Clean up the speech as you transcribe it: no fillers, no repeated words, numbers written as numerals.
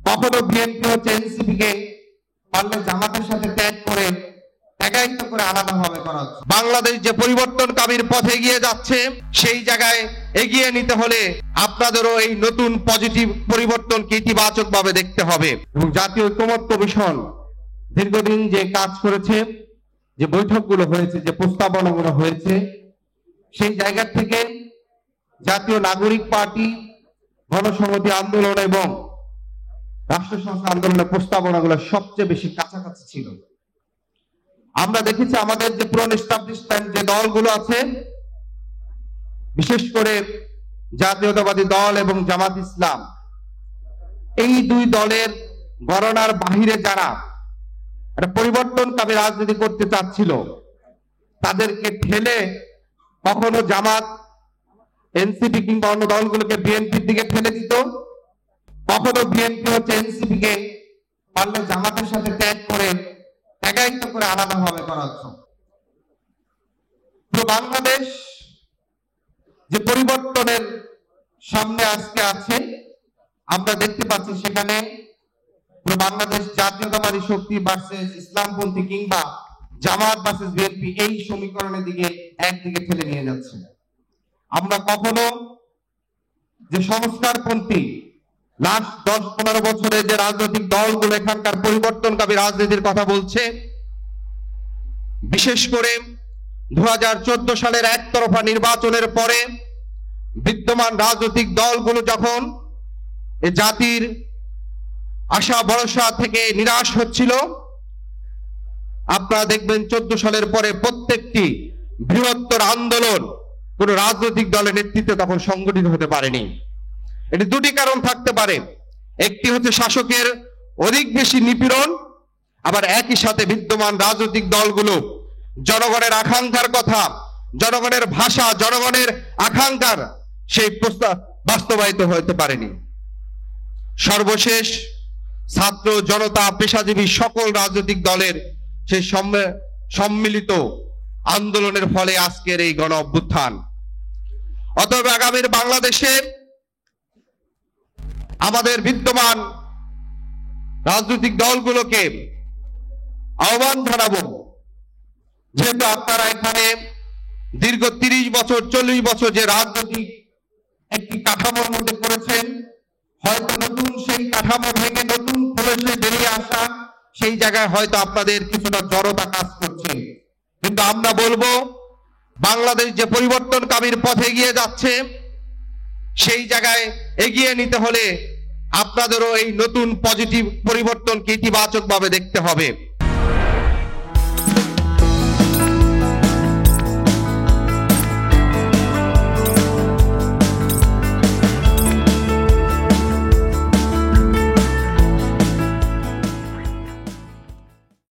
কখনো বিএনপি হচ্ছে এনসিপিকে পারলে জামাতের সাথে ত্যাগ করে একায়িত্ব করে আলাদাভাবে করা হচ্ছে। বাংলাদেশ যে পরিবর্তনকামীর পথে এগিয়ে যাচ্ছে, সেই জায়গায় এগিয়ে নিতে হলে আপনাদেরও এই নতুন পজিটিভ পরিবর্তনকে ইতিবাচক ভাবে দেখতে হবে। এবং জাতীয় ঐকমত্য কমিশন দীর্ঘদিন যে কাজ করেছে, যে বৈঠকগুলো হয়েছে, যে প্রস্তাবনাগুলো হয়েছে, সেই জায়গা থেকে জাতীয় নাগরিক পার্টি, গণসংহতি আন্দোলন এবং রাষ্ট্র সংস্কার আন্দোলনের প্রস্তাবনাগুলো সবচেয়ে বেশি কাছাকাছি ছিল। আমরা দেখেছি আমাদের যে পুরনো এস্টাবলিশমেন্ট যে দলগুলো আছে, বিশেষ করে জাতীয়তাবাদী দল এবং জামাত ইসলাম, এই দুই দলের গণনার বাহিরে যারা একটা পরিবর্তনকামী রাজনীতি করতে চাচ্ছিল, তাদেরকে ঠেলে কখনো জামাত এনসিপি কিংবা অন্য দলগুলোকে বিএনপির দিকে ঠেলে দিত, কখনো বিএনপি হচ্ছে এনসিপিকে পারলে জামাতের সাথে ত্যাগ করে একায়িত্ব করে আলাদাভাবে করা হচ্ছে। তো বাংলাদেশ যে পরিবর্তনের সামনে আজকে আছে, আমরা দেখতে পাচ্ছি সেখানে বাংলাদেশ জাতীয়তাবাদী শক্তি ভার্সেস ইসলামপন্থী কিংবা জামাত ভার্সেস বিএনপি এই সমীকরণের দিকে একদিকে ঠেলে নিয়ে যাচ্ছে। আমরা কখনো যে সংস্কারপন্থী লাস্ট 10-15 বছরে যে রাজনৈতিক দলগুলো এখানকার পরিবর্তনকামী রাজনীতির কথা বলছে, বিশেষ করে 2014 সালের একতরফা নির্বাচনের পরে বিদ্যমান রাজনৈতিক দলগুলো যখন এ জাতির আশা ভরসা থেকে নিরাশ হচ্ছিল, আপনারা দেখবেন 14 সালের পরে প্রত্যেকটি বৃহত্তর আন্দোলন কোন রাজনৈতিক দলের নেতৃত্বে তখন সংগঠিত হতে পারেনি। এটি দুটি কারণ থাকতে পারে। একটি হচ্ছে শাসকের অধিক বেশি নিপীড়ন, আবার একই সাথে বিদ্যমান রাজনৈতিক দলগুলো জনগণের আকাঙ্ক্ষার কথা, জনগণের ভাষা, জনগণের আকাঙ্ক্ষার সেই প্রস্তাব বাস্তবায়িত হতে পারেনি। সর্বশেষ ছাত্র জনতা পেশাজীবী সকল রাজনৈতিক দলের সেই সম্মিলিত আন্দোলনের ফলে আজকের এই গণ অভ্যুত্থান। অতএব আগামীর বাংলাদেশে আমাদের বিদ্যমান রাজনৈতিক দলগুলোকে আহ্বান জানাবো, যেহেতু আপনারা এখানে দীর্ঘ 30 বছর 40 বছর যে রাজনৈতিক একটি কাঠামোর মধ্যে করেছেন, হয়তো নতুন সেই কাঠামো ভেঙে নতুন পরিবেশে বেরিয়ে আসা, সেই জায়গায় হয়তো আপনাদের কিছুটা জড়তা কাজ করছে। কিন্তু আমরা বলবো, বাংলাদেশ যে পরিবর্তনকামীর পথে এগিয়ে যাচ্ছে, সেই জায়গায় এগিয়ে নিতে হলে আপনাদেরও এই নতুন পজিটিভ পরিবর্তনকে ইতিবাচক ভাবে দেখতে হবে।